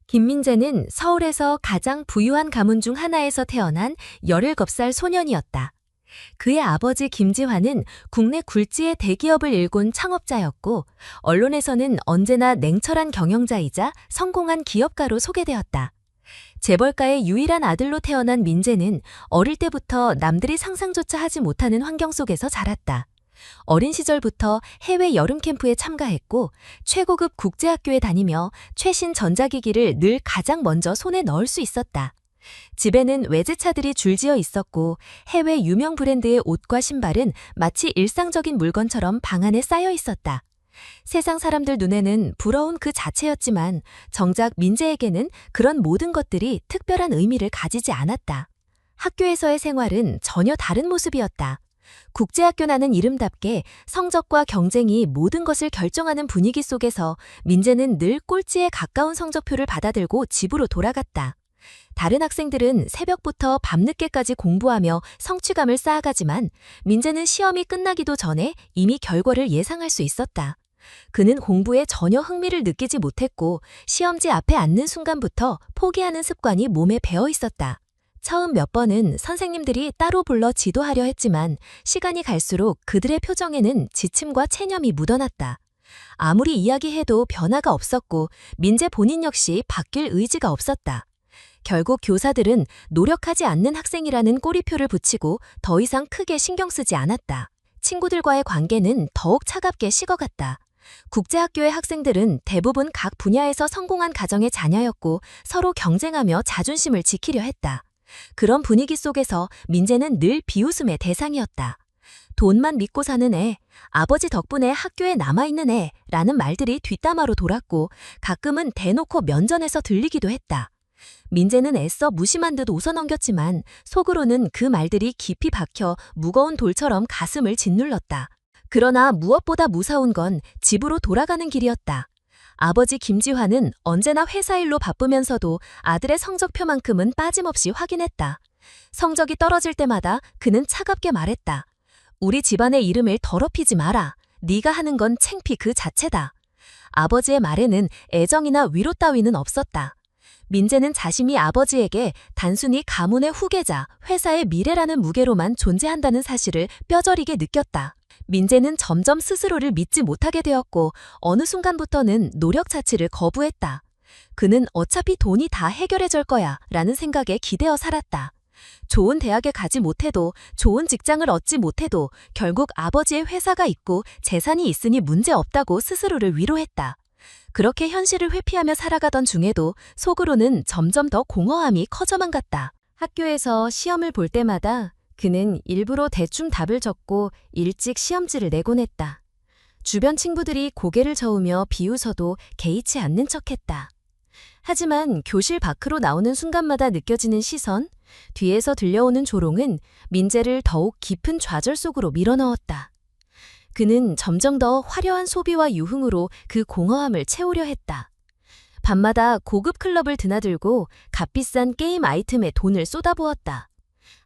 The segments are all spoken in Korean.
김민재는 서울에서 가장 부유한 가문 중 하나에서 태어난 17살 소년이었다. 그의 아버지 김지환은 국내 굴지의 대기업을 일군 창업자였고, 언론에서는 언제나 냉철한 경영자이자 성공한 기업가로 소개되었다. 재벌가의 유일한 아들로 태어난 민재는 어릴 때부터 남들이 상상조차 하지 못하는 환경 속에서 자랐다. 어린 시절부터 해외 여름 캠프에 참가했고 최고급 국제학교에 다니며 최신 전자기기를 늘 가장 먼저 손에 넣을 수 있었다. 집에는 외제차들이 줄지어 있었고 해외 유명 브랜드의 옷과 신발은 마치 일상적인 물건처럼 방 안에 쌓여 있었다. 세상 사람들 눈에는 부러운 그 자체였지만 정작 민재에게는 그런 모든 것들이 특별한 의미를 가지지 않았다. 학교에서의 생활은 전혀 다른 모습이었다. 국제학교라는 이름답게 성적과 경쟁이 모든 것을 결정하는 분위기 속에서 민재는 늘 꼴찌에 가까운 성적표를 받아들고 집으로 돌아갔다. 다른 학생들은 새벽부터 밤늦게까지 공부하며 성취감을 쌓아가지만 민재는 시험이 끝나기도 전에 이미 결과를 예상할 수 있었다. 그는 공부에 전혀 흥미를 느끼지 못했고 시험지 앞에 앉는 순간부터 포기하는 습관이 몸에 배어 있었다. 처음 몇 번은 선생님들이 따로 불러 지도하려 했지만 시간이 갈수록 그들의 표정에는 지침과 체념이 묻어났다. 아무리 이야기해도 변화가 없었고 민재 본인 역시 바뀔 의지가 없었다. 결국 교사들은 노력하지 않는 학생이라는 꼬리표를 붙이고 더 이상 크게 신경 쓰지 않았다. 친구들과의 관계는 더욱 차갑게 식어갔다. 국제학교의 학생들은 대부분 각 분야에서 성공한 가정의 자녀였고 서로 경쟁하며 자존심을 지키려 했다. 그런 분위기 속에서 민재는 늘 비웃음의 대상이었다. 돈만 믿고 사는 애, 아버지 덕분에 학교에 남아있는 애 라는 말들이 뒷담화로 돌았고 가끔은 대놓고 면전에서 들리기도 했다. 민재는 애써 무심한 듯 웃어넘겼지만 속으로는 그 말들이 깊이 박혀 무거운 돌처럼 가슴을 짓눌렀다. 그러나 무엇보다 무서운 건 집으로 돌아가는 길이었다. 아버지 김지환은 언제나 회사 일로 바쁘면서도 아들의 성적표만큼은 빠짐없이 확인했다. 성적이 떨어질 때마다 그는 차갑게 말했다. 우리 집안의 이름을 더럽히지 마라. 네가 하는 건 창피 그 자체다. 아버지의 말에는 애정이나 위로 따위는 없었다. 민재는 자신이 아버지에게 단순히 가문의 후계자, 회사의 미래라는 무게로만 존재한다는 사실을 뼈저리게 느꼈다. 민재는 점점 스스로를 믿지 못하게 되었고 어느 순간부터는 노력 자체를 거부했다. 그는 어차피 돈이 다 해결해줄 거야 라는 생각에 기대어 살았다. 좋은 대학에 가지 못해도 좋은 직장을 얻지 못해도 결국 아버지의 회사가 있고 재산이 있으니 문제없다고 스스로를 위로했다. 그렇게 현실을 회피하며 살아가던 중에도 속으로는 점점 더 공허함이 커져만 갔다. 학교에서 시험을 볼 때마다 그는 일부러 대충 답을 적고 일찍 시험지를 내곤 했다. 주변 친구들이 고개를 저으며 비웃어도 개의치 않는 척했다. 하지만 교실 밖으로 나오는 순간마다 느껴지는 시선, 뒤에서 들려오는 조롱은 민재를 더욱 깊은 좌절 속으로 밀어넣었다. 그는 점점 더 화려한 소비와 유흥으로 그 공허함을 채우려 했다. 밤마다 고급 클럽을 드나들고 값비싼 게임 아이템에 돈을 쏟아부었다.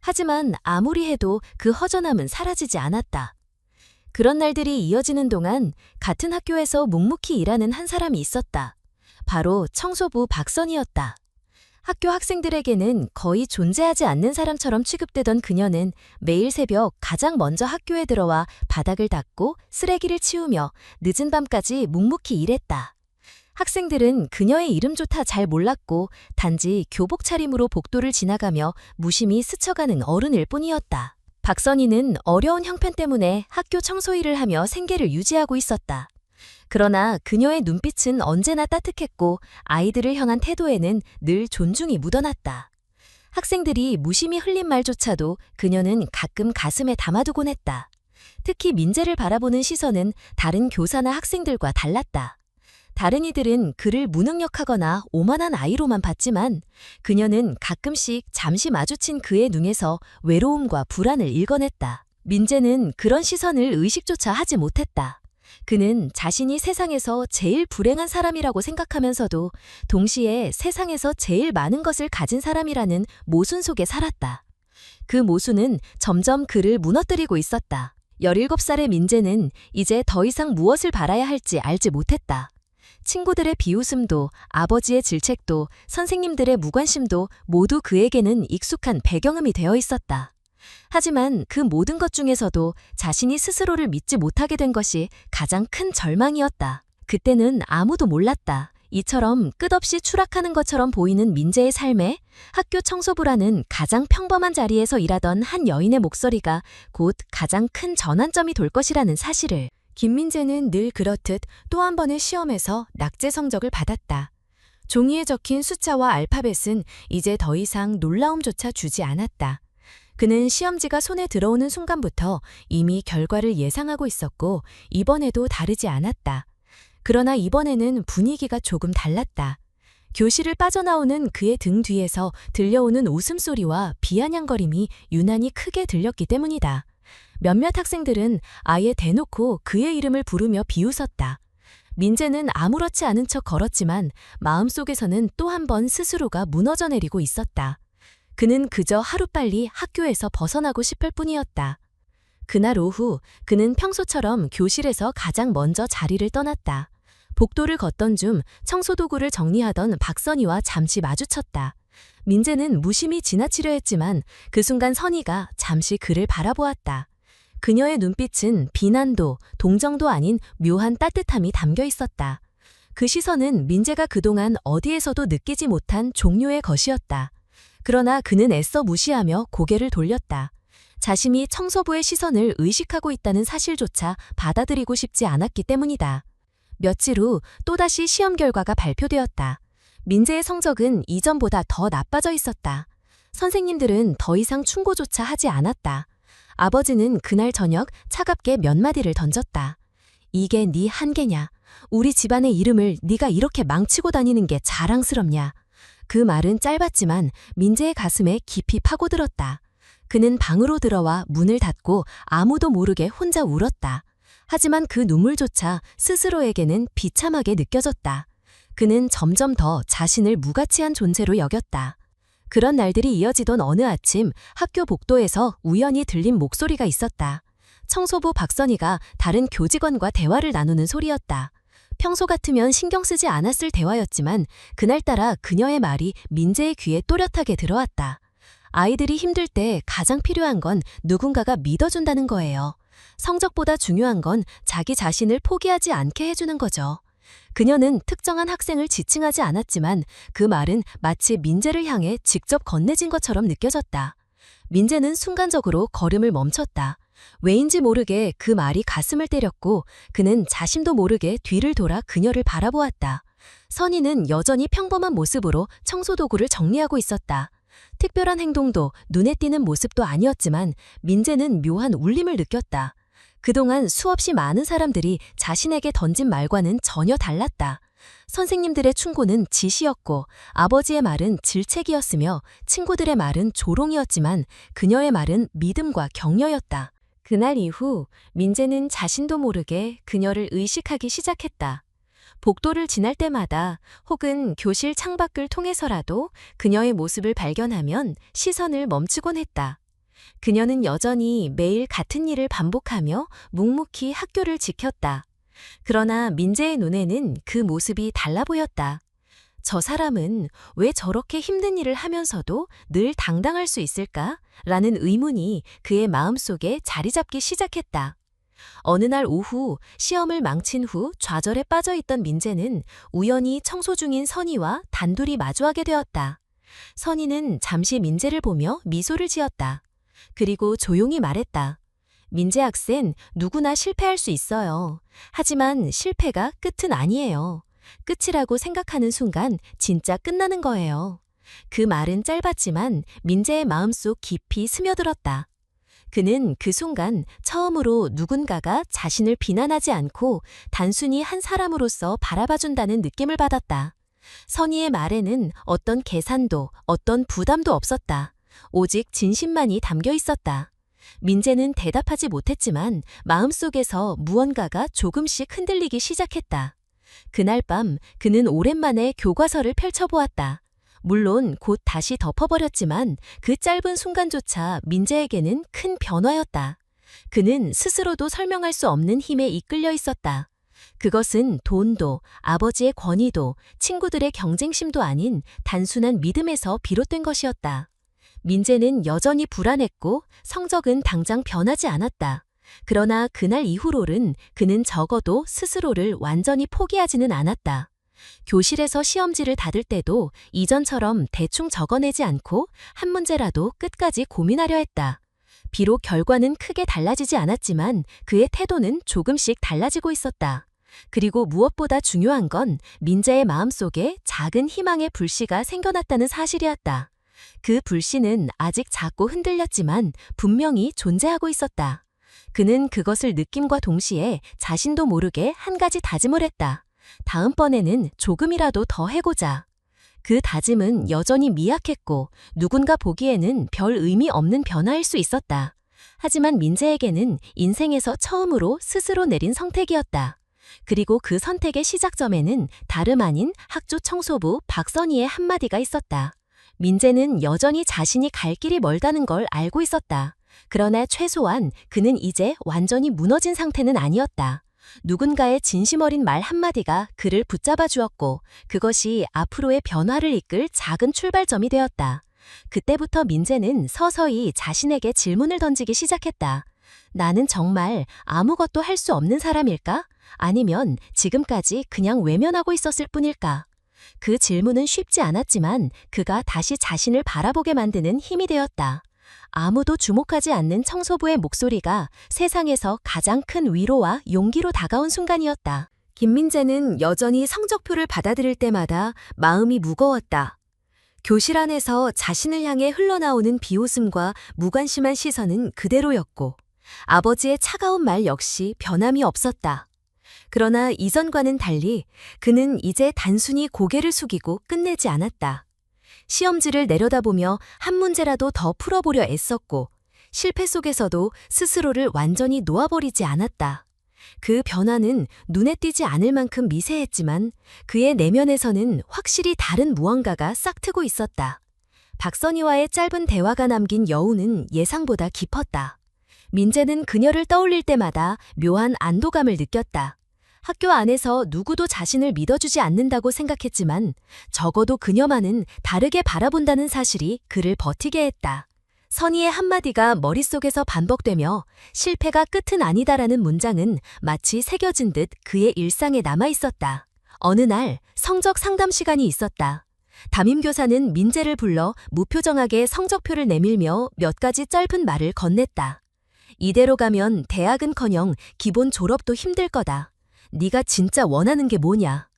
하지만 아무리 해도 그 허전함은 사라지지 않았다. 그런 날들이 이어지는 동안 같은 학교에서 묵묵히 일하는 한 사람이 있었다. 바로 청소부 박선이었다. 학교 학생들에게는 거의 존재하지 않는 사람처럼 취급되던 그녀는 매일 새벽 가장 먼저 학교에 들어와 바닥을 닦고 쓰레기를 치우며 늦은 밤까지 묵묵히 일했다. 학생들은 그녀의 이름조차 잘 몰랐고 단지 교복 차림으로 복도를 지나가며 무심히 스쳐가는 어른일 뿐이었다. 박선희는 어려운 형편 때문에 학교 청소 일을 하며 생계를 유지하고 있었다. 그러나 그녀의 눈빛은 언제나 따뜻했고 아이들을 향한 태도에는 늘 존중이 묻어났다. 학생들이 무심히 흘린 말조차도 그녀는 가끔 가슴에 담아두곤 했다. 특히 민재를 바라보는 시선은 다른 교사나 학생들과 달랐다. 다른 이들은 그를 무능력하거나 오만한 아이로만 봤지만 그녀는 가끔씩 잠시 마주친 그의 눈에서 외로움과 불안을 읽어냈다. 민재는 그런 시선을 의식조차 하지 못했다. 그는 자신이 세상에서 제일 불행한 사람이라고 생각하면서도 동시에 세상에서 제일 많은 것을 가진 사람이라는 모순 속에 살았다. 그 모순은 점점 그를 무너뜨리고 있었다. 17살의 민재는 이제 더 이상 무엇을 바라야 할지 알지 못했다. 친구들의 비웃음도, 아버지의 질책도, 선생님들의 무관심도 모두 그에게는 익숙한 배경음이 되어 있었다. 하지만 그 모든 것 중에서도 자신이 스스로를 믿지 못하게 된 것이 가장 큰 절망이었다. 그때는 아무도 몰랐다. 이처럼 끝없이 추락하는 것처럼 보이는 민재의 삶에 학교 청소부라는 가장 평범한 자리에서 일하던 한 여인의 목소리가 곧 가장 큰 전환점이 될 것이라는 사실을. 김민재는 늘 그렇듯 또 한 번의 시험에서 낙제 성적을 받았다. 종이에 적힌 숫자와 알파벳은 이제 더 이상 놀라움조차 주지 않았다. 그는 시험지가 손에 들어오는 순간부터 이미 결과를 예상하고 있었고 이번에도 다르지 않았다. 그러나 이번에는 분위기가 조금 달랐다. 교실을 빠져나오는 그의 등 뒤에서 들려오는 웃음소리와 비아냥거림이 유난히 크게 들렸기 때문이다. 몇몇 학생들은 아예 대놓고 그의 이름을 부르며 비웃었다. 민재는 아무렇지 않은 척 걸었지만 마음속에서는 또 한 번 스스로가 무너져 내리고 있었다. 그는 그저 하루빨리 학교에서 벗어나고 싶을 뿐이었다. 그날 오후 그는 평소처럼 교실에서 가장 먼저 자리를 떠났다. 복도를 걷던 중 청소도구를 정리하던 박선희와 잠시 마주쳤다. 민재는 무심히 지나치려 했지만 그 순간 선희가 잠시 그를 바라보았다. 그녀의 눈빛은 비난도 동정도 아닌 묘한 따뜻함이 담겨 있었다. 그 시선은 민재가 그동안 어디에서도 느끼지 못한 종류의 것이었다. 그러나 그는 애써 무시하며 고개를 돌렸다. 자신이 청소부의 시선을 의식하고 있다는 사실조차 받아들이고 싶지 않았기 때문이다. 며칠 후 또다시 시험 결과가 발표되었다. 민재의 성적은 이전보다 더 나빠져 있었다. 선생님들은 더 이상 충고조차 하지 않았다. 아버지는 그날 저녁 차갑게 몇 마디를 던졌다. 이게 네 한계냐? 우리 집안의 이름을 네가 이렇게 망치고 다니는 게 자랑스럽냐? 그 말은 짧았지만 민재의 가슴에 깊이 파고들었다. 그는 방으로 들어와 문을 닫고 아무도 모르게 혼자 울었다. 하지만 그 눈물조차 스스로에게는 비참하게 느껴졌다. 그는 점점 더 자신을 무가치한 존재로 여겼다. 그런 날들이 이어지던 어느 아침 학교 복도에서 우연히 들린 목소리가 있었다. 청소부 박선희가 다른 교직원과 대화를 나누는 소리였다. 평소 같으면 신경 쓰지 않았을 대화였지만 그날따라 그녀의 말이 민재의 귀에 또렷하게 들어왔다. 아이들이 힘들 때 가장 필요한 건 누군가가 믿어준다는 거예요. 성적보다 중요한 건 자기 자신을 포기하지 않게 해주는 거죠. 그녀는 특정한 학생을 지칭하지 않았지만 그 말은 마치 민재를 향해 직접 건네진 것처럼 느껴졌다. 민재는 순간적으로 걸음을 멈췄다. 왜인지 모르게 그 말이 가슴을 때렸고 그는 자신도 모르게 뒤를 돌아 그녀를 바라보았다. 선희는 여전히 평범한 모습으로 청소도구를 정리하고 있었다. 특별한 행동도 눈에 띄는 모습도 아니었지만 민재는 묘한 울림을 느꼈다. 그동안 수없이 많은 사람들이 자신에게 던진 말과는 전혀 달랐다. 선생님들의 충고는 지시였고 아버지의 말은 질책이었으며 친구들의 말은 조롱이었지만 그녀의 말은 믿음과 격려였다. 그날 이후 민재는 자신도 모르게 그녀를 의식하기 시작했다. 복도를 지날 때마다 혹은 교실 창밖을 통해서라도 그녀의 모습을 발견하면 시선을 멈추곤 했다. 그녀는 여전히 매일 같은 일을 반복하며 묵묵히 학교를 지켰다. 그러나 민재의 눈에는 그 모습이 달라 보였다. 저 사람은 왜 저렇게 힘든 일을 하면서도 늘 당당할 수 있을까? 라는 의문이 그의 마음속에 자리 잡기 시작했다. 어느 날 오후 시험을 망친 후 좌절에 빠져있던 민재는 우연히 청소 중인 선희와 단둘이 마주하게 되었다. 선희는 잠시 민재를 보며 미소를 지었다. 그리고 조용히 말했다. 민재 학생, 누구나 실패할 수 있어요. 하지만 실패가 끝은 아니에요. 끝이라고 생각하는 순간 진짜 끝나는 거예요. 그 말은 짧았지만 민재의 마음속 깊이 스며들었다. 그는 그 순간 처음으로 누군가가 자신을 비난하지 않고 단순히 한 사람으로서 바라봐준다는 느낌을 받았다. 선희의 말에는 어떤 계산도 어떤 부담도 없었다. 오직 진심만이 담겨 있었다. 민재는 대답하지 못했지만 마음속에서 무언가가 조금씩 흔들리기 시작했다. 그날 밤 그는 오랜만에 교과서를 펼쳐보았다. 물론 곧 다시 덮어버렸지만 그 짧은 순간조차 민재에게는 큰 변화였다. 그는 스스로도 설명할 수 없는 힘에 이끌려 있었다. 그것은 돈도, 아버지의 권위도, 친구들의 경쟁심도 아닌 단순한 믿음에서 비롯된 것이었다. 민재는 여전히 불안했고 성적은 당장 변하지 않았다. 그러나 그날 이후로는 그는 적어도 스스로를 완전히 포기하지는 않았다. 교실에서 시험지를 닫을 때도 이전처럼 대충 적어내지 않고 한 문제라도 끝까지 고민하려 했다. 비록 결과는 크게 달라지지 않았지만 그의 태도는 조금씩 달라지고 있었다. 그리고 무엇보다 중요한 건 민재의 마음속에 작은 희망의 불씨가 생겨났다는 사실이었다. 그 불씨는 아직 작고 흔들렸지만 분명히 존재하고 있었다. 그는 그것을 느낌과 동시에 자신도 모르게 한 가지 다짐을 했다. 다음번에는 조금이라도 더 해보자. 그 다짐은 여전히 미약했고 누군가 보기에는 별 의미 없는 변화일 수 있었다. 하지만 민재에게는 인생에서 처음으로 스스로 내린 선택이었다. 그리고 그 선택의 시작점에는 다름 아닌 학교 청소부 박선희의 한마디가 있었다. 민재는 여전히 자신이 갈 길이 멀다는 걸 알고 있었다. 그러나 최소한 그는 이제 완전히 무너진 상태는 아니었다. 누군가의 진심 어린 말 한마디가 그를 붙잡아 주었고 그것이 앞으로의 변화를 이끌 작은 출발점이 되었다. 그때부터 민재는 서서히 자신에게 질문을 던지기 시작했다. 나는 정말 아무것도 할 수 없는 사람일까? 아니면 지금까지 그냥 외면하고 있었을 뿐일까? 그 질문은 쉽지 않았지만 그가 다시 자신을 바라보게 만드는 힘이 되었다. 아무도 주목하지 않는 청소부의 목소리가 세상에서 가장 큰 위로와 용기로 다가온 순간이었다. 김민재는 여전히 성적표를 받아들일 때마다 마음이 무거웠다. 교실 안에서 자신을 향해 흘러나오는 비웃음과 무관심한 시선은 그대로였고 아버지의 차가운 말 역시 변함이 없었다. 그러나 이전과는 달리 그는 이제 단순히 고개를 숙이고 끝내지 않았다. 시험지를 내려다보며 한 문제라도 더 풀어보려 애썼고 실패 속에서도 스스로를 완전히 놓아버리지 않았다. 그 변화는 눈에 띄지 않을 만큼 미세했지만 그의 내면에서는 확실히 다른 무언가가 싹트고 있었다. 박선희와의 짧은 대화가 남긴 여운은 예상보다 깊었다. 민재는 그녀를 떠올릴 때마다 묘한 안도감을 느꼈다. 학교 안에서 누구도 자신을 믿어주지 않는다고 생각했지만 적어도 그녀만은 다르게 바라본다는 사실이 그를 버티게 했다. 선희의 한마디가 머릿속에서 반복되며 실패가 끝은 아니다라는 문장은 마치 새겨진 듯 그의 일상에 남아있었다. 어느 날 성적 상담 시간이 있었다. 담임교사는 민재를 불러 무표정하게 성적표를 내밀며 몇 가지 짧은 말을 건넸다. 이대로 가면 대학은커녕 기본 졸업도 힘들 거다. 네가 진짜 원하는 게 뭐냐?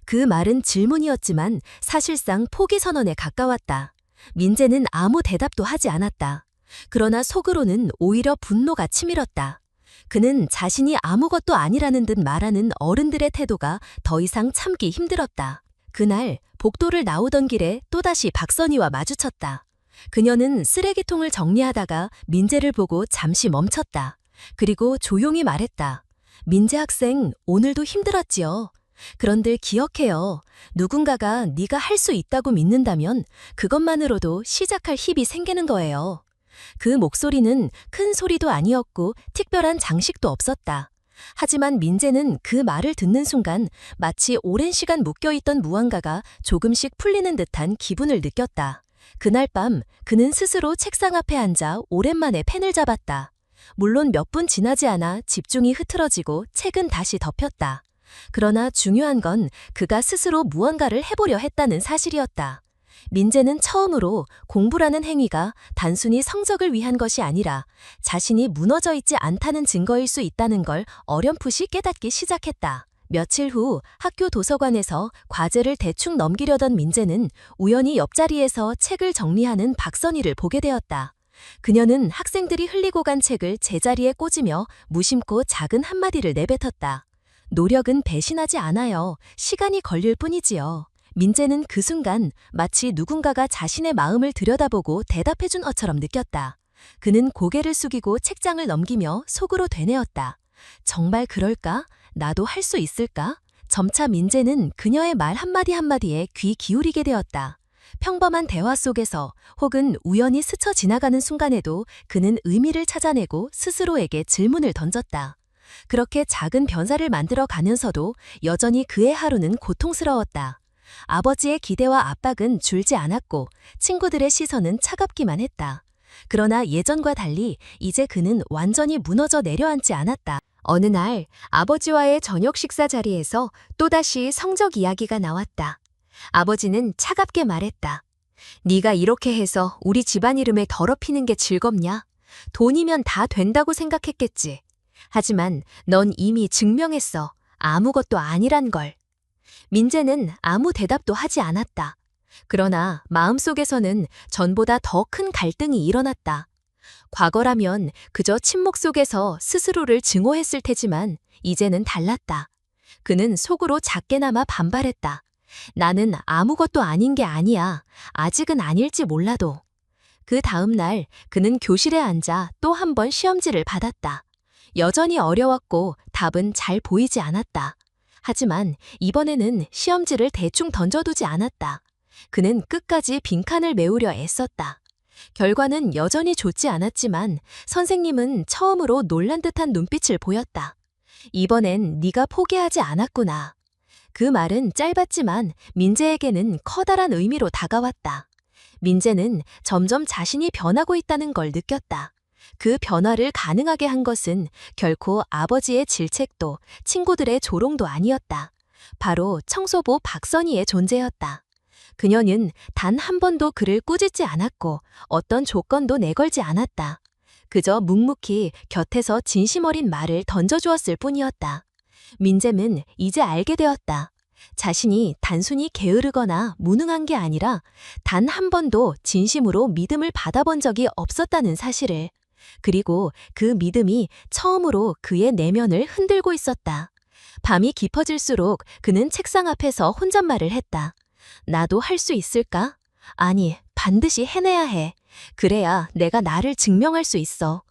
그 말은 질문이었지만 사실상 포기 선언에 가까웠다. 민재는 아무 대답도 하지 않았다. 그러나 속으로는 오히려 분노가 치밀었다. 그는 자신이 아무것도 아니라는 듯 말하는 어른들의 태도가 더 이상 참기 힘들었다. 그날 복도를 나오던 길에 또다시 박선희와 마주쳤다. 그녀는 쓰레기통을 정리하다가 민재를 보고 잠시 멈췄다. 그리고 조용히 말했다. 민재 학생, 오늘도 힘들었지요. 그런들 기억해요. 누군가가 네가 할 수 있다고 믿는다면 그것만으로도 시작할 힘이 생기는 거예요. 그 목소리는 큰 소리도 아니었고 특별한 장식도 없었다. 하지만 민재는 그 말을 듣는 순간 마치 오랜 시간 묶여있던 무언가가 조금씩 풀리는 듯한 기분을 느꼈다. 그날 밤 그는 스스로 책상 앞에 앉아 오랜만에 펜을 잡았다. 물론 몇 분 지나지 않아 집중이 흐트러지고 책은 다시 덮였다. 그러나 중요한 건 그가 스스로 무언가를 해보려 했다는 사실이었다. 민재는 처음으로 공부라는 행위가 단순히 성적을 위한 것이 아니라 자신이 무너져 있지 않다는 증거일 수 있다는 걸 어렴풋이 깨닫기 시작했다. 며칠 후 학교 도서관에서 과제를 대충 넘기려던 민재는 우연히 옆자리에서 책을 정리하는 박선희를 보게 되었다. 그녀는 학생들이 흘리고 간 책을 제자리에 꽂으며 무심코 작은 한마디를 내뱉었다. 노력은 배신하지 않아요. 시간이 걸릴 뿐이지요. 민재는 그 순간 마치 누군가가 자신의 마음을 들여다보고 대답해준 것처럼 느꼈다. 그는 고개를 숙이고 책장을 넘기며 속으로 되뇌었다. 정말 그럴까? 나도 할 수 있을까? 점차 민재는 그녀의 말 한마디 한마디에 귀 기울이게 되었다. 평범한 대화 속에서 혹은 우연히 스쳐 지나가는 순간에도 그는 의미를 찾아내고 스스로에게 질문을 던졌다. 그렇게 작은 변화를 만들어 가면서도 여전히 그의 하루는 고통스러웠다. 아버지의 기대와 압박은 줄지 않았고 친구들의 시선은 차갑기만 했다. 그러나 예전과 달리 이제 그는 완전히 무너져 내려앉지 않았다. 어느 날 아버지와의 저녁 식사 자리에서 또다시 성적 이야기가 나왔다. 아버지는 차갑게 말했다. 네가 이렇게 해서 우리 집안 이름을 더럽히는 게 즐겁냐? 돈이면 다 된다고 생각했겠지. 하지만 넌 이미 증명했어. 아무것도 아니란 걸. 민재는 아무 대답도 하지 않았다. 그러나 마음속에서는 전보다 더 큰 갈등이 일어났다. 과거라면 그저 침묵 속에서 스스로를 증오했을 테지만 이제는 달랐다. 그는 속으로 작게나마 반발했다. 나는 아무것도 아닌 게 아니야. 아직은 아닐지 몰라도. 그 다음 날 그는 교실에 앉아 또 한 번 시험지를 받았다. 여전히 어려웠고 답은 잘 보이지 않았다. 하지만 이번에는 시험지를 대충 던져두지 않았다. 그는 끝까지 빈칸을 메우려 애썼다. 결과는 여전히 좋지 않았지만 선생님은 처음으로 놀란 듯한 눈빛을 보였다. 이번엔 네가 포기하지 않았구나. 그 말은 짧았지만 민재에게는 커다란 의미로 다가왔다. 민재는 점점 자신이 변하고 있다는 걸 느꼈다. 그 변화를 가능하게 한 것은 결코 아버지의 질책도 친구들의 조롱도 아니었다. 바로 청소부 박선희의 존재였다. 그녀는 단 한 번도 그를 꾸짖지 않았고 어떤 조건도 내걸지 않았다. 그저 묵묵히 곁에서 진심 어린 말을 던져주었을 뿐이었다. 민재는 이제 알게 되었다. 자신이 단순히 게으르거나 무능한 게 아니라 단 한 번도 진심으로 믿음을 받아본 적이 없었다는 사실을. 그리고 그 믿음이 처음으로 그의 내면을 흔들고 있었다. 밤이 깊어질수록 그는 책상 앞에서 혼잣말을 했다. 나도 할 수 있을까? 아니, 반드시 해내야 해. 그래야 내가 나를 증명할 수 있어.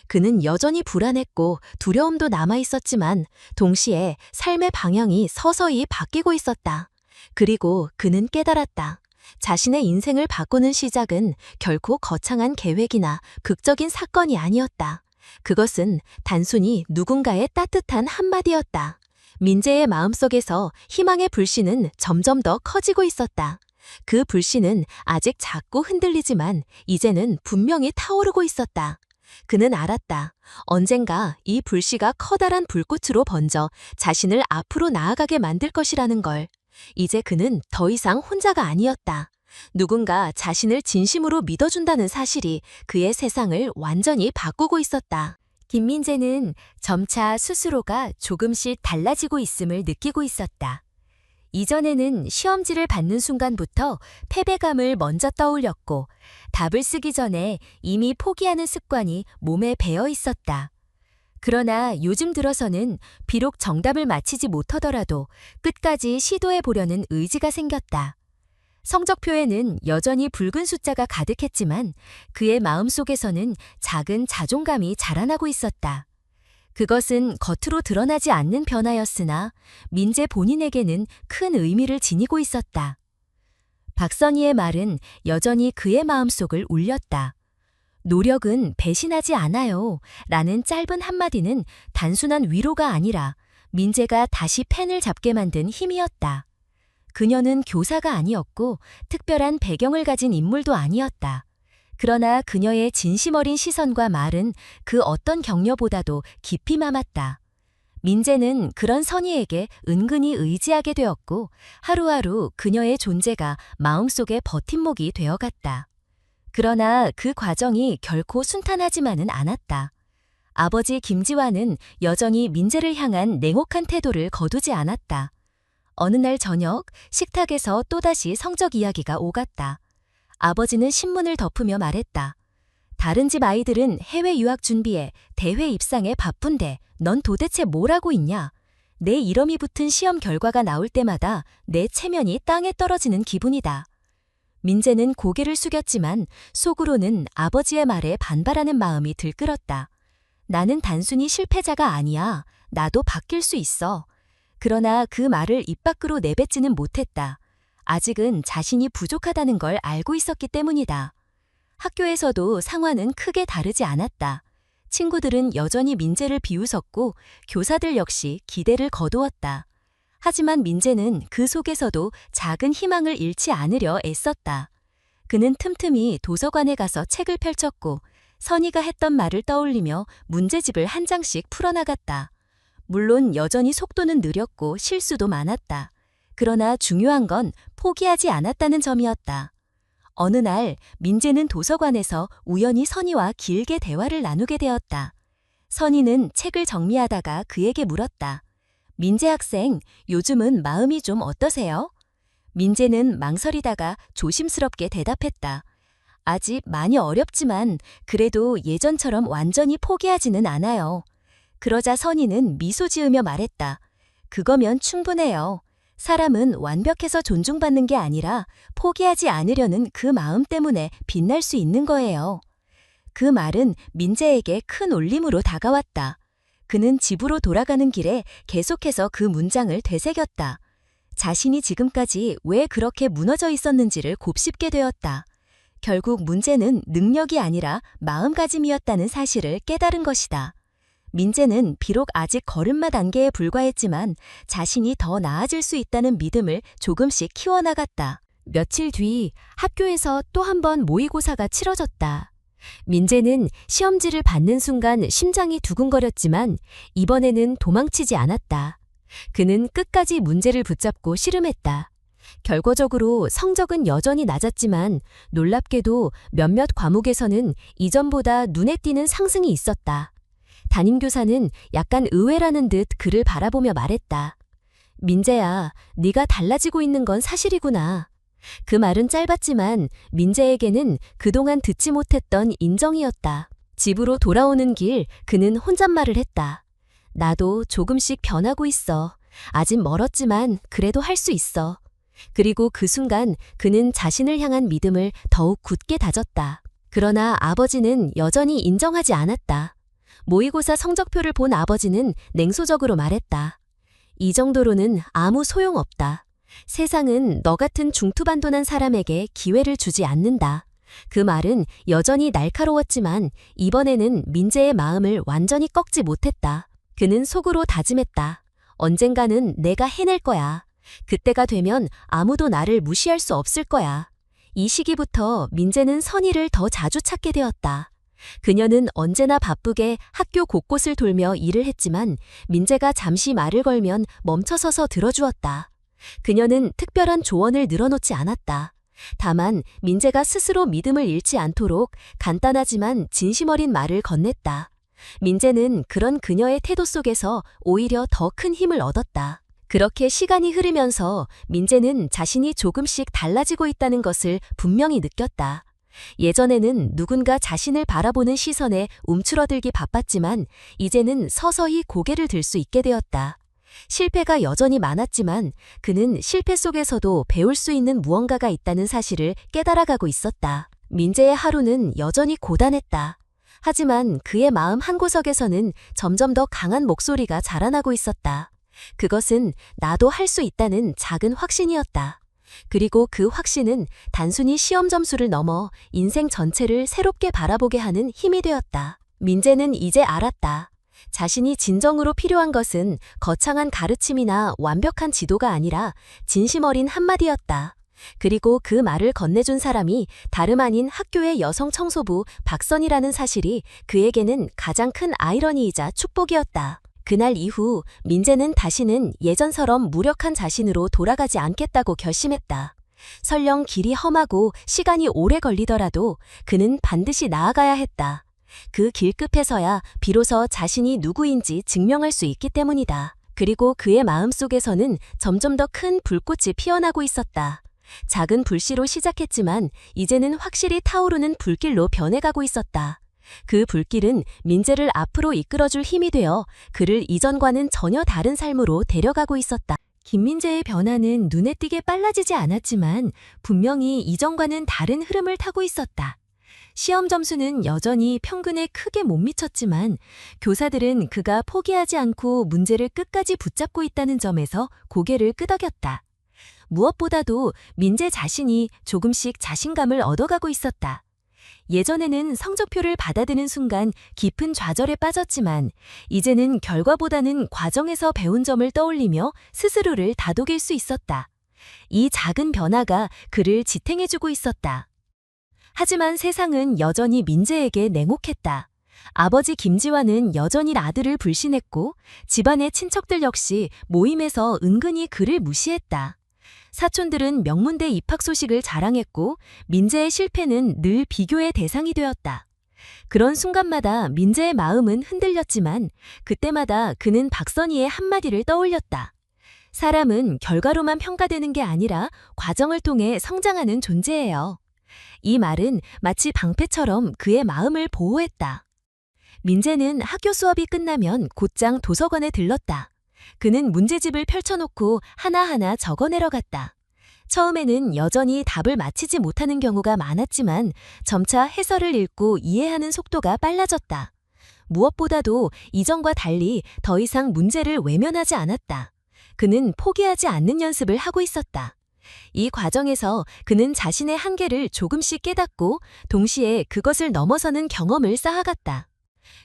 그는 여전히 불안했고 두려움도 남아있었지만 동시에 삶의 방향이 서서히 바뀌고 있었다. 그리고 그는 깨달았다. 자신의 인생을 바꾸는 시작은 결코 거창한 계획이나 극적인 사건이 아니었다. 그것은 단순히 누군가의 따뜻한 한마디였다. 민재의 마음속에서 희망의 불씨는 점점 더 커지고 있었다. 그 불씨는 아직 작고 흔들리지만 이제는 분명히 타오르고 있었다. 그는 알았다. 언젠가 이 불씨가 커다란 불꽃으로 번져 자신을 앞으로 나아가게 만들 것이라는 걸. 이제 그는 더 이상 혼자가 아니었다. 누군가 자신을 진심으로 믿어준다는 사실이 그의 세상을 완전히 바꾸고 있었다. 김민재는 점차 스스로가 조금씩 달라지고 있음을 느끼고 있었다. 이전에는 시험지를 받는 순간부터 패배감을 먼저 떠올렸고 답을 쓰기 전에 이미 포기하는 습관이 몸에 배어 있었다. 그러나 요즘 들어서는 비록 정답을 맞히지 못하더라도 끝까지 시도해 보려는 의지가 생겼다. 성적표에는 여전히 붉은 숫자가 가득했지만 그의 마음속에서는 작은 자존감이 자라나고 있었다. 그것은 겉으로 드러나지 않는 변화였으나 민재 본인에게는 큰 의미를 지니고 있었다. 박선희의 말은 여전히 그의 마음속을 울렸다. 노력은 배신하지 않아요. 라는 짧은 한마디는 단순한 위로가 아니라 민재가 다시 펜을 잡게 만든 힘이었다. 그녀는 교사가 아니었고 특별한 배경을 가진 인물도 아니었다. 그러나 그녀의 진심 어린 시선과 말은 그 어떤 격려보다도 깊이 남았다. 민재는 그런 선희에게 은근히 의지하게 되었고 하루하루 그녀의 존재가 마음속의 버팀목이 되어갔다. 그러나 그 과정이 결코 순탄하지만은 않았다. 아버지 김지환은 여전히 민재를 향한 냉혹한 태도를 거두지 않았다. 어느 날 저녁 식탁에서 또다시 성적 이야기가 오갔다. 아버지는 신문을 덮으며 말했다. 다른 집 아이들은 해외 유학 준비에 대회 입상에 바쁜데 넌 도대체 뭘 하고 있냐? 내 이름이 붙은 시험 결과가 나올 때마다 내 체면이 땅에 떨어지는 기분이다. 민재는 고개를 숙였지만 속으로는 아버지의 말에 반발하는 마음이 들끓었다. 나는 단순히 실패자가 아니야. 나도 바뀔 수 있어. 그러나 그 말을 입 밖으로 내뱉지는 못했다. 아직은 자신이 부족하다는 걸 알고 있었기 때문이다. 학교에서도 상황은 크게 다르지 않았다. 친구들은 여전히 민재를 비웃었고 교사들 역시 기대를 거두었다. 하지만 민재는 그 속에서도 작은 희망을 잃지 않으려 애썼다. 그는 틈틈이 도서관에 가서 책을 펼쳤고 선희가 했던 말을 떠올리며 문제집을 한 장씩 풀어나갔다. 물론 여전히 속도는 느렸고 실수도 많았다. 그러나 중요한 건 포기하지 않았다는 점이었다. 어느 날 민재는 도서관에서 우연히 선희와 길게 대화를 나누게 되었다. 선희는 책을 정리하다가 그에게 물었다. 민재 학생, 요즘은 마음이 좀 어떠세요? 민재는 망설이다가 조심스럽게 대답했다. 아직 많이 어렵지만 그래도 예전처럼 완전히 포기하지는 않아요. 그러자 선희는 미소 지으며 말했다. 그거면 충분해요. 사람은 완벽해서 존중받는 게 아니라 포기하지 않으려는 그 마음 때문에 빛날 수 있는 거예요. 그 말은 민재에게 큰 울림으로 다가왔다. 그는 집으로 돌아가는 길에 계속해서 그 문장을 되새겼다. 자신이 지금까지 왜 그렇게 무너져 있었는지를 곱씹게 되었다. 결국 문제는 능력이 아니라 마음가짐이었다는 사실을 깨달은 것이다. 민재는 비록 아직 걸음마 단계에 불과했지만 자신이 더 나아질 수 있다는 믿음을 조금씩 키워나갔다. 며칠 뒤 학교에서 또 한 번 모의고사가 치러졌다. 민재는 시험지를 받는 순간 심장이 두근거렸지만 이번에는 도망치지 않았다. 그는 끝까지 문제를 붙잡고 씨름했다. 결과적으로 성적은 여전히 낮았지만 놀랍게도 몇몇 과목에서는 이전보다 눈에 띄는 상승이 있었다. 담임교사는 약간 의외라는 듯 그를 바라보며 말했다. 민재야, 네가 달라지고 있는 건 사실이구나. 그 말은 짧았지만 민재에게는 그동안 듣지 못했던 인정이었다. 집으로 돌아오는 길 그는 혼잣말을 했다. 나도 조금씩 변하고 있어. 아직 멀었지만 그래도 할 수 있어. 그리고 그 순간 그는 자신을 향한 믿음을 더욱 굳게 다졌다. 그러나 아버지는 여전히 인정하지 않았다. 모의고사 성적표를 본 아버지는 냉소적으로 말했다. 이 정도로는 아무 소용없다. 세상은 너 같은 중투반도난 사람에게 기회를 주지 않는다. 그 말은 여전히 날카로웠지만 이번에는 민재의 마음을 완전히 꺾지 못했다. 그는 속으로 다짐했다. 언젠가는 내가 해낼 거야. 그때가 되면 아무도 나를 무시할 수 없을 거야. 이 시기부터 민재는 선희를 더 자주 찾게 되었다. 그녀는 언제나 바쁘게 학교 곳곳을 돌며 일을 했지만 민재가 잠시 말을 걸면 멈춰서서 들어주었다. 그녀는 특별한 조언을 늘어놓지 않았다. 다만 민재가 스스로 믿음을 잃지 않도록 간단하지만 진심 어린 말을 건넸다. 민재는 그런 그녀의 태도 속에서 오히려 더 큰 힘을 얻었다. 그렇게 시간이 흐르면서 민재는 자신이 조금씩 달라지고 있다는 것을 분명히 느꼈다. 예전에는 누군가 자신을 바라보는 시선에 움츠러들기 바빴지만 이제는 서서히 고개를 들 수 있게 되었다. 실패가 여전히 많았지만 그는 실패 속에서도 배울 수 있는 무언가가 있다는 사실을 깨달아가고 있었다. 민재의 하루는 여전히 고단했다. 하지만 그의 마음 한구석에서는 점점 더 강한 목소리가 자라나고 있었다. 그것은 나도 할 수 있다는 작은 확신이었다. 그리고 그 확신은 단순히 시험 점수를 넘어 인생 전체를 새롭게 바라보게 하는 힘이 되었다. 민재는 이제 알았다. 자신이 진정으로 필요한 것은 거창한 가르침이나 완벽한 지도가 아니라 진심 어린 한마디였다. 그리고 그 말을 건네준 사람이 다름 아닌 학교의 여성 청소부 박선이라는 사실이 그에게는 가장 큰 아이러니이자 축복이었다. 그날 이후 민재는 다시는 예전처럼 무력한 자신으로 돌아가지 않겠다고 결심했다. 설령 길이 험하고 시간이 오래 걸리더라도 그는 반드시 나아가야 했다. 그 길 끝에서야 비로소 자신이 누구인지 증명할 수 있기 때문이다. 그리고 그의 마음속에서는 점점 더 큰 불꽃이 피어나고 있었다. 작은 불씨로 시작했지만 이제는 확실히 타오르는 불길로 변해가고 있었다. 그 불길은 민재를 앞으로 이끌어줄 힘이 되어 그를 이전과는 전혀 다른 삶으로 데려가고 있었다. 김민재의 변화는 눈에 띄게 빨라지지 않았지만 분명히 이전과는 다른 흐름을 타고 있었다. 시험 점수는 여전히 평균에 크게 못 미쳤지만 교사들은 그가 포기하지 않고 문제를 끝까지 붙잡고 있다는 점에서 고개를 끄덕였다. 무엇보다도 민재 자신이 조금씩 자신감을 얻어가고 있었다. 예전에는 성적표를 받아드는 순간 깊은 좌절에 빠졌지만 이제는 결과보다는 과정에서 배운 점을 떠올리며 스스로를 다독일 수 있었다. 이 작은 변화가 그를 지탱해주고 있었다. 하지만 세상은 여전히 민재에게 냉혹했다. 아버지 김지환은 여전히 아들을 불신했고 집안의 친척들 역시 모임에서 은근히 그를 무시했다. 사촌들은 명문대 입학 소식을 자랑했고 민재의 실패는 늘 비교의 대상이 되었다. 그런 순간마다 민재의 마음은 흔들렸지만 그때마다 그는 박선희의 한마디를 떠올렸다. 사람은 결과로만 평가되는 게 아니라 과정을 통해 성장하는 존재예요. 이 말은 마치 방패처럼 그의 마음을 보호했다. 민재는 학교 수업이 끝나면 곧장 도서관에 들렀다. 그는 문제집을 펼쳐놓고 하나하나 적어내려 갔다. 처음에는 여전히 답을 맞히지 못하는 경우가 많았지만 점차 해설을 읽고 이해하는 속도가 빨라졌다. 무엇보다도 이전과 달리 더 이상 문제를 외면하지 않았다. 그는 포기하지 않는 연습을 하고 있었다. 이 과정에서 그는 자신의 한계를 조금씩 깨닫고 동시에 그것을 넘어서는 경험을 쌓아갔다.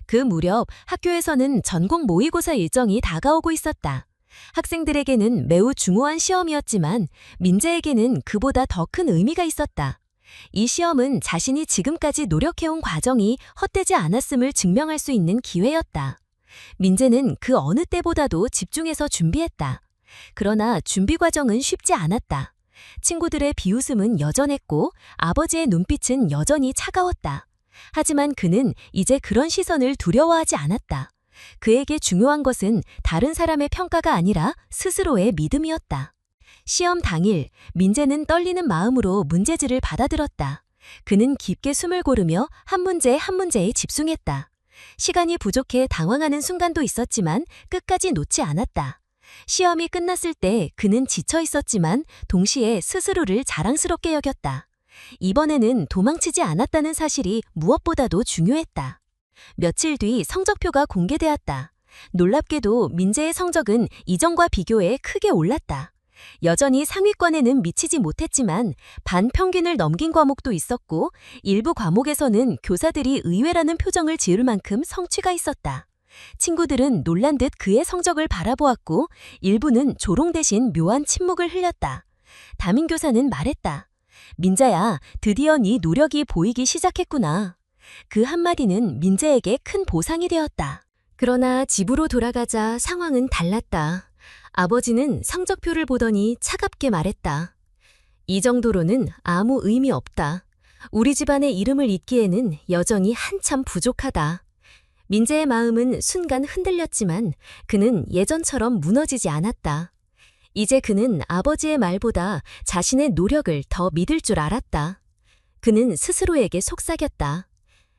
그 무렵 학교에서는 전공 모의고사 일정이 다가오고 있었다. 학생들에게는 매우 중요한 시험이었지만 민재에게는 그보다 더 큰 의미가 있었다. 이 시험은 자신이 지금까지 노력해온 과정이 헛되지 않았음을 증명할 수 있는 기회였다. 민재는 그 어느 때보다도 집중해서 준비했다. 그러나 준비 과정은 쉽지 않았다. 친구들의 비웃음은 여전했고 아버지의 눈빛은 여전히 차가웠다. 하지만 그는 이제 그런 시선을 두려워하지 않았다. 그에게 중요한 것은 다른 사람의 평가가 아니라 스스로의 믿음이었다. 시험 당일, 민재는 떨리는 마음으로 문제지를 받아들었다. 그는 깊게 숨을 고르며 한 문제 한 문제에 집중했다. 시간이 부족해 당황하는 순간도 있었지만 끝까지 놓지 않았다. 시험이 끝났을 때 그는 지쳐 있었지만 동시에 스스로를 자랑스럽게 여겼다. 이번에는 도망치지 않았다는 사실이 무엇보다도 중요했다. 며칠 뒤 성적표가 공개되었다. 놀랍게도 민재의 성적은 이전과 비교해 크게 올랐다. 여전히 상위권에는 미치지 못했지만 반 평균을 넘긴 과목도 있었고 일부 과목에서는 교사들이 의외라는 표정을 지을 만큼 성취가 있었다. 친구들은 놀란 듯 그의 성적을 바라보았고 일부는 조롱 대신 묘한 침묵을 흘렸다. 담임교사는 말했다. 민자야, 드디어 네 노력이 보이기 시작했구나. 그 한마디는 민재에게 큰 보상이 되었다. 그러나 집으로 돌아가자 상황은 달랐다. 아버지는 성적표를 보더니 차갑게 말했다. 이 정도로는 아무 의미 없다. 우리 집안의 이름을 잇기에는 여전히 한참 부족하다. 민재의 마음은 순간 흔들렸지만 그는 예전처럼 무너지지 않았다. 이제 그는 아버지의 말보다 자신의 노력을 더 믿을 줄 알았다. 그는 스스로에게 속삭였다.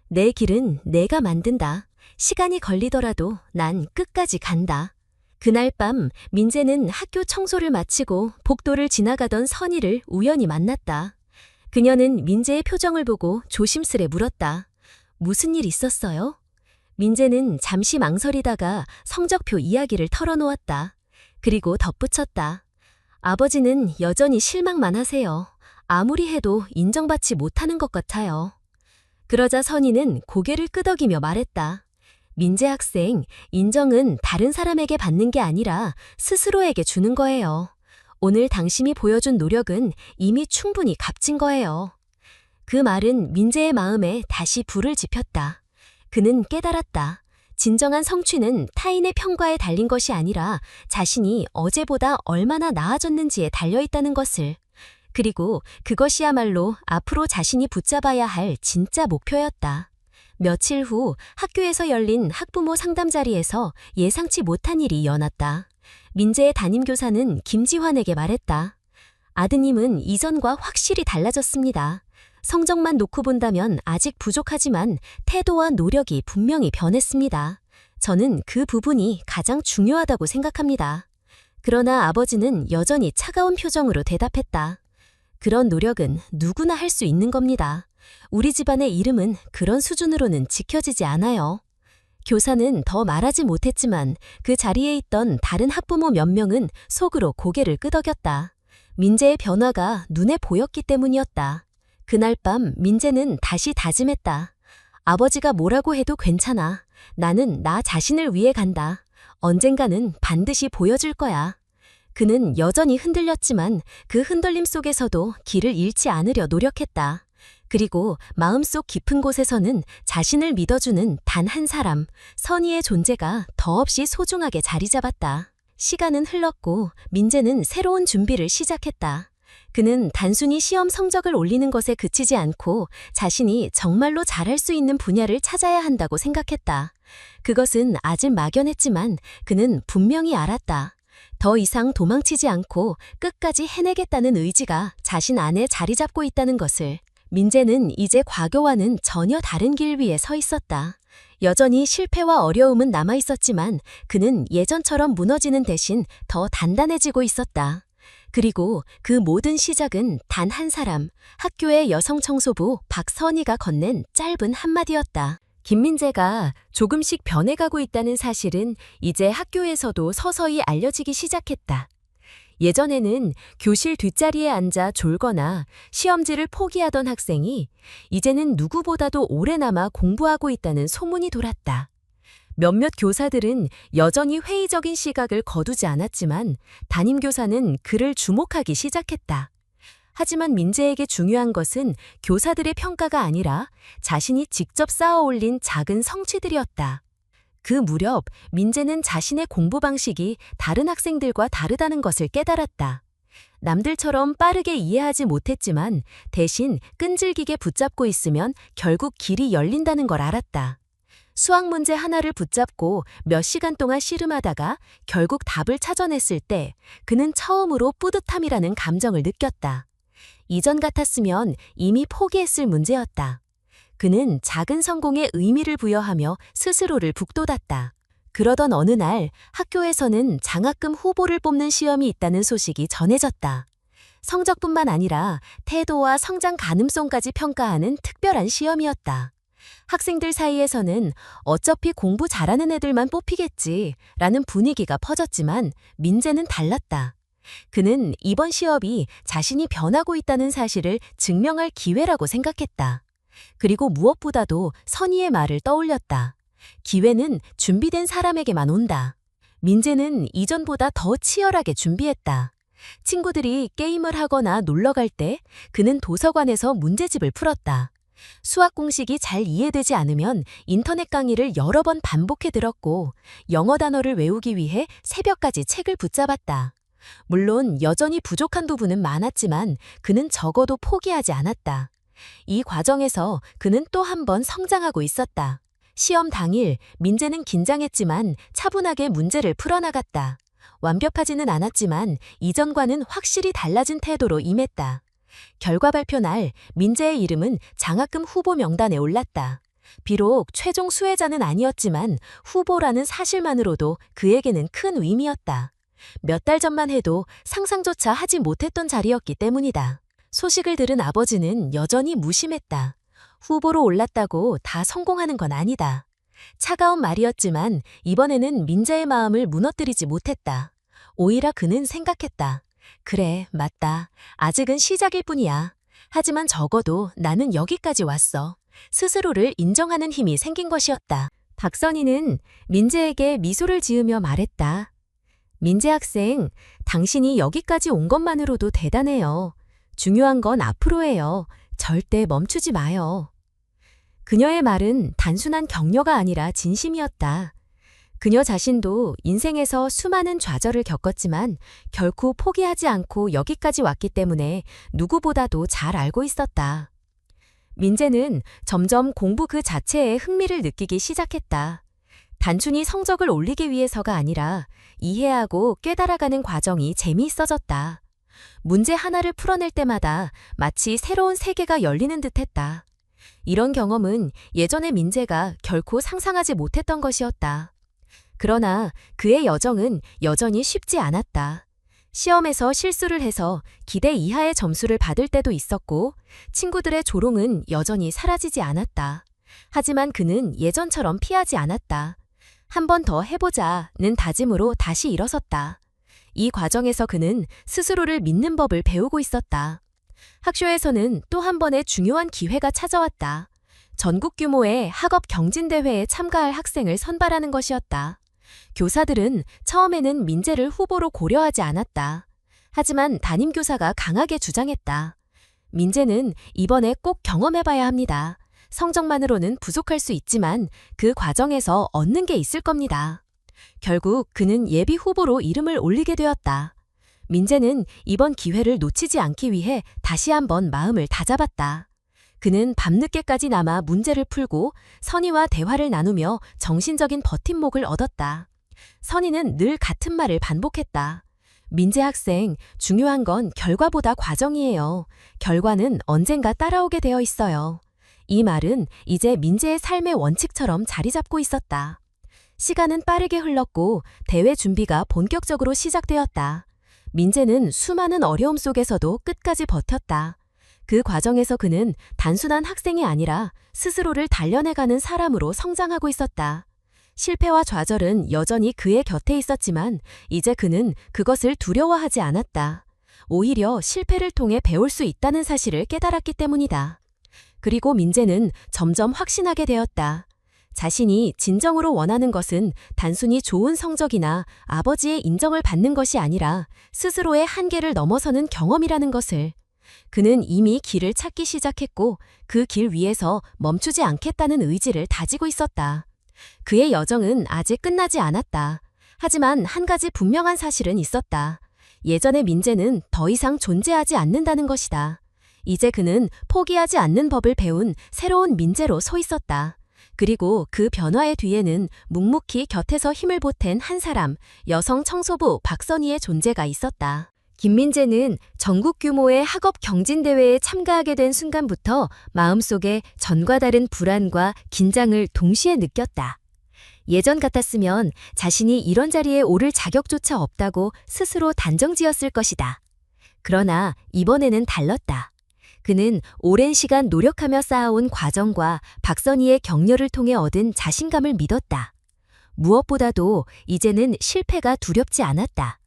내 길은 내가 만든다. 시간이 걸리더라도 난 끝까지 간다. 그날 밤 민재는 학교 청소를 마치고 복도를 지나가던 선희를 우연히 만났다. 그녀는 민재의 표정을 보고 조심스레 물었다. 무슨 일 있었어요? 민재는 잠시 망설이다가 성적표 이야기를 털어놓았다. 그리고 덧붙였다. 아버지는 여전히 실망만 하세요. 아무리 해도 인정받지 못하는 것 같아요. 그러자 선희는 고개를 끄덕이며 말했다. 민재 학생, 인정은 다른 사람에게 받는 게 아니라 스스로에게 주는 거예요. 오늘 당신이 보여준 노력은 이미 충분히 값진 거예요. 그 말은 민재의 마음에 다시 불을 지폈다. 그는 깨달았다. 진정한 성취는 타인의 평가에 달린 것이 아니라 자신이 어제보다 얼마나 나아졌는지에 달려있다는 것을. 그리고 그것이야말로 앞으로 자신이 붙잡아야 할 진짜 목표였다. 며칠 후 학교에서 열린 학부모 상담 자리에서 예상치 못한 일이 일어났다. 민재의 담임교사는 김지환에게 말했다. 아드님은 이전과 확실히 달라졌습니다. 성적만 놓고 본다면 아직 부족하지만 태도와 노력이 분명히 변했습니다. 저는 그 부분이 가장 중요하다고 생각합니다. 그러나 아버지는 여전히 차가운 표정으로 대답했다. 그런 노력은 누구나 할 수 있는 겁니다. 우리 집안의 이름은 그런 수준으로는 지켜지지 않아요. 교사는 더 말하지 못했지만 그 자리에 있던 다른 학부모 몇 명은 속으로 고개를 끄덕였다. 민재의 변화가 눈에 보였기 때문이었다. 그날 밤 민재는 다시 다짐했다. 아버지가 뭐라고 해도 괜찮아. 나는 나 자신을 위해 간다. 언젠가는 반드시 보여줄 거야. 그는 여전히 흔들렸지만 그 흔들림 속에서도 길을 잃지 않으려 노력했다. 그리고 마음속 깊은 곳에서는 자신을 믿어주는 단 한 사람, 선의의 존재가 더없이 소중하게 자리 잡았다. 시간은 흘렀고 민재는 새로운 준비를 시작했다. 그는 단순히 시험 성적을 올리는 것에 그치지 않고 자신이 정말로 잘할 수 있는 분야를 찾아야 한다고 생각했다. 그것은 아직 막연했지만 그는 분명히 알았다. 더 이상 도망치지 않고 끝까지 해내겠다는 의지가 자신 안에 자리 잡고 있다는 것을. 민재는 이제 과거와는 전혀 다른 길 위에 서 있었다. 여전히 실패와 어려움은 남아있었지만 그는 예전처럼 무너지는 대신 더 단단해지고 있었다. 그리고 그 모든 시작은 단 한 사람, 학교의 여성 청소부 박선희가 건넨 짧은 한마디였다. 김민재가 조금씩 변해가고 있다는 사실은 이제 학교에서도 서서히 알려지기 시작했다. 예전에는 교실 뒷자리에 앉아 졸거나 시험지를 포기하던 학생이 이제는 누구보다도 오래 남아 공부하고 있다는 소문이 돌았다. 몇몇 교사들은 여전히 회의적인 시각을 거두지 않았지만 담임교사는 그를 주목하기 시작했다. 하지만 민재에게 중요한 것은 교사들의 평가가 아니라 자신이 직접 쌓아 올린 작은 성취들이었다. 그 무렵 민재는 자신의 공부 방식이 다른 학생들과 다르다는 것을 깨달았다. 남들처럼 빠르게 이해하지 못했지만 대신 끈질기게 붙잡고 있으면 결국 길이 열린다는 걸 알았다. 수학 문제 하나를 붙잡고 몇 시간 동안 씨름하다가 결국 답을 찾아냈을 때 그는 처음으로 뿌듯함이라는 감정을 느꼈다. 이전 같았으면 이미 포기했을 문제였다. 그는 작은 성공에 의미를 부여하며 스스로를 북돋았다. 그러던 어느 날 학교에서는 장학금 후보를 뽑는 시험이 있다는 소식이 전해졌다. 성적뿐만 아니라 태도와 성장 가능성까지 평가하는 특별한 시험이었다. 학생들 사이에서는 어차피 공부 잘하는 애들만 뽑히겠지라는 분위기가 퍼졌지만 민재는 달랐다. 그는 이번 시험이 자신이 변하고 있다는 사실을 증명할 기회라고 생각했다. 그리고 무엇보다도 선의의 말을 떠올렸다. 기회는 준비된 사람에게만 온다. 민재는 이전보다 더 치열하게 준비했다. 친구들이 게임을 하거나 놀러 갈 때 그는 도서관에서 문제집을 풀었다. 수학 공식이 잘 이해되지 않으면 인터넷 강의를 여러 번 반복해 들었고 영어 단어를 외우기 위해 새벽까지 책을 붙잡았다. 물론 여전히 부족한 부분은 많았지만 그는 적어도 포기하지 않았다. 이 과정에서 그는 또 한 번 성장하고 있었다. 시험 당일 민재는 긴장했지만 차분하게 문제를 풀어나갔다. 완벽하지는 않았지만 이전과는 확실히 달라진 태도로 임했다. 결과 발표 날 민재의 이름은 장학금 후보 명단에 올랐다. 비록 최종 수혜자는 아니었지만 후보라는 사실만으로도 그에게는 큰 의미였다. 몇 달 전만 해도 상상조차 하지 못했던 자리였기 때문이다. 소식을 들은 아버지는 여전히 무심했다. 후보로 올랐다고 다 성공하는 건 아니다. 차가운 말이었지만 이번에는 민재의 마음을 무너뜨리지 못했다. 오히려 그는 생각했다. 그래, 맞다. 아직은 시작일 뿐이야. 하지만 적어도 나는 여기까지 왔어. 스스로를 인정하는 힘이 생긴 것이었다. 박선희는 민재에게 미소를 지으며 말했다. 민재 학생, 당신이 여기까지 온 것만으로도 대단해요. 중요한 건 앞으로예요. 절대 멈추지 마요. 그녀의 말은 단순한 격려가 아니라 진심이었다. 그녀 자신도 인생에서 수많은 좌절을 겪었지만 결코 포기하지 않고 여기까지 왔기 때문에 누구보다도 잘 알고 있었다. 민재는 점점 공부 그 자체에 흥미를 느끼기 시작했다. 단순히 성적을 올리기 위해서가 아니라 이해하고 깨달아가는 과정이 재미있어졌다. 문제 하나를 풀어낼 때마다 마치 새로운 세계가 열리는 듯했다. 이런 경험은 예전의 민재가 결코 상상하지 못했던 것이었다. 그러나 그의 여정은 여전히 쉽지 않았다. 시험에서 실수를 해서 기대 이하의 점수를 받을 때도 있었고 친구들의 조롱은 여전히 사라지지 않았다. 하지만 그는 예전처럼 피하지 않았다. 한 번 더 해보자는 다짐으로 다시 일어섰다. 이 과정에서 그는 스스로를 믿는 법을 배우고 있었다. 학교에서는 또 한 번의 중요한 기회가 찾아왔다. 전국 규모의 학업 경진대회에 참가할 학생을 선발하는 것이었다. 교사들은 처음에는 민재를 후보로 고려하지 않았다. 하지만 담임교사가 강하게 주장했다. 민재는 이번에 꼭 경험해봐야 합니다. 성적만으로는 부족할 수 있지만 그 과정에서 얻는 게 있을 겁니다. 결국 그는 예비 후보로 이름을 올리게 되었다. 민재는 이번 기회를 놓치지 않기 위해 다시 한번 마음을 다잡았다. 그는 밤늦게까지 남아 문제를 풀고 선희와 대화를 나누며 정신적인 버팀목을 얻었다. 선희는 늘 같은 말을 반복했다. 민재 학생, 중요한 건 결과보다 과정이에요. 결과는 언젠가 따라오게 되어 있어요. 이 말은 이제 민재의 삶의 원칙처럼 자리 잡고 있었다. 시간은 빠르게 흘렀고 대회 준비가 본격적으로 시작되었다. 민재는 수많은 어려움 속에서도 끝까지 버텼다. 그 과정에서 그는 단순한 학생이 아니라 스스로를 단련해가는 사람으로 성장하고 있었다. 실패와 좌절은 여전히 그의 곁에 있었지만 이제 그는 그것을 두려워하지 않았다. 오히려 실패를 통해 배울 수 있다는 사실을 깨달았기 때문이다. 그리고 민재는 점점 확신하게 되었다. 자신이 진정으로 원하는 것은 단순히 좋은 성적이나 아버지의 인정을 받는 것이 아니라 스스로의 한계를 넘어서는 경험이라는 것을. 그는 이미 길을 찾기 시작했고 그 길 위에서 멈추지 않겠다는 의지를 다지고 있었다. 그의 여정은 아직 끝나지 않았다. 하지만 한 가지 분명한 사실은 있었다. 예전의 민재는 더 이상 존재하지 않는다는 것이다. 이제 그는 포기하지 않는 법을 배운 새로운 민재로 서 있었다. 그리고 그 변화의 뒤에는 묵묵히 곁에서 힘을 보탠 한 사람, 여성 청소부 박선희의 존재가 있었다. 김민재는 전국 규모의 학업 경진대회에 참가하게 된 순간부터 마음속에 전과 다른 불안과 긴장을 동시에 느꼈다. 예전 같았으면 자신이 이런 자리에 오를 자격조차 없다고 스스로 단정지었을 것이다. 그러나 이번에는 달랐다. 그는 오랜 시간 노력하며 쌓아온 과정과 박선희의 격려를 통해 얻은 자신감을 믿었다. 무엇보다도 이제는 실패가 두렵지 않았다.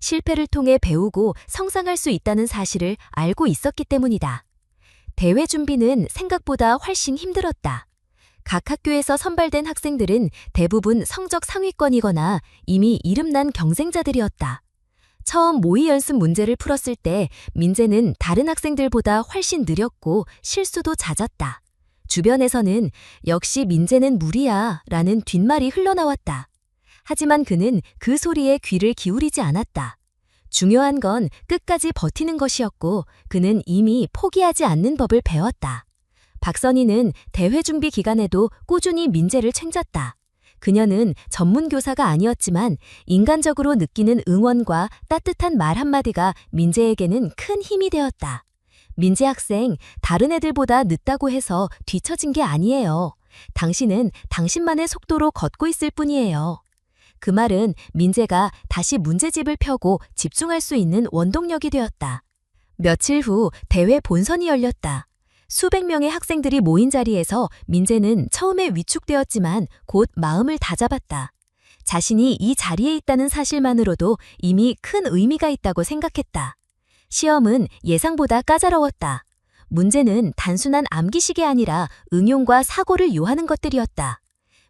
실패를 통해 배우고 성장할 수 있다는 사실을 알고 있었기 때문이다. 대회 준비는 생각보다 훨씬 힘들었다. 각 학교에서 선발된 학생들은 대부분 성적 상위권이거나 이미 이름난 경쟁자들이었다. 처음 모의 연습 문제를 풀었을 때 민재는 다른 학생들보다 훨씬 느렸고 실수도 잦았다. 주변에서는 역시 민재는 무리야 라는 뒷말이 흘러나왔다. 하지만 그는 그 소리에 귀를 기울이지 않았다. 중요한 건 끝까지 버티는 것이었고 그는 이미 포기하지 않는 법을 배웠다. 박선희는 대회 준비 기간에도 꾸준히 민재를 챙겼다. 그녀는 전문 교사가 아니었지만 인간적으로 느끼는 응원과 따뜻한 말 한마디가 민재에게는 큰 힘이 되었다. 민재 학생, 다른 애들보다 늦다고 해서 뒤처진 게 아니에요. 당신은 당신만의 속도로 걷고 있을 뿐이에요. 그 말은 민재가 다시 문제집을 펴고 집중할 수 있는 원동력이 되었다. 며칠 후 대회 본선이 열렸다. 수백 명의 학생들이 모인 자리에서 민재는 처음에 위축되었지만 곧 마음을 다잡았다. 자신이 이 자리에 있다는 사실만으로도 이미 큰 의미가 있다고 생각했다. 시험은 예상보다 까다로웠다. 문제는 단순한 암기식이 아니라 응용과 사고를 요하는 것들이었다.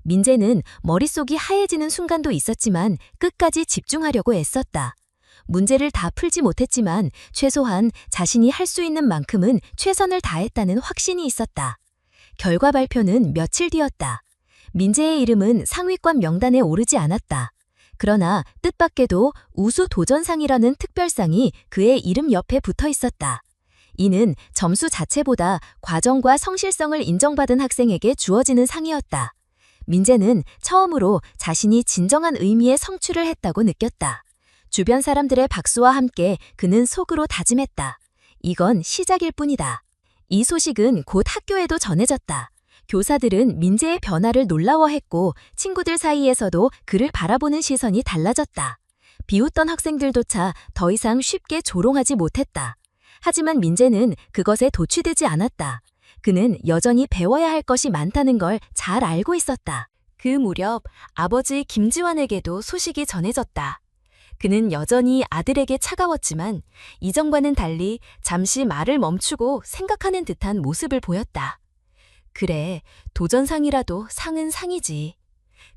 민재는 머릿속이 하얘지는 순간도 있었지만 끝까지 집중하려고 애썼다. 문제를 다 풀지 못했지만 최소한 자신이 할 수 있는 만큼은 최선을 다했다는 확신이 있었다. 결과 발표는 며칠 뒤였다. 민재의 이름은 상위권 명단에 오르지 않았다. 그러나 뜻밖에도 우수 도전상이라는 특별상이 그의 이름 옆에 붙어 있었다. 이는 점수 자체보다 과정과 성실성을 인정받은 학생에게 주어지는 상이었다. 민재는 처음으로 자신이 진정한 의미의 성취를 했다고 느꼈다. 주변 사람들의 박수와 함께 그는 속으로 다짐했다. 이건 시작일 뿐이다. 이 소식은 곧 학교에도 전해졌다. 교사들은 민재의 변화를 놀라워했고 친구들 사이에서도 그를 바라보는 시선이 달라졌다. 비웃던 학생들조차 더 이상 쉽게 조롱하지 못했다. 하지만 민재는 그것에 도취되지 않았다. 그는 여전히 배워야 할 것이 많다는 걸 잘 알고 있었다. 그 무렵 아버지 김지환에게도 소식이 전해졌다. 그는 여전히 아들에게 차가웠지만 이전과는 달리 잠시 말을 멈추고 생각하는 듯한 모습을 보였다. 그래, 도전상이라도 상은 상이지.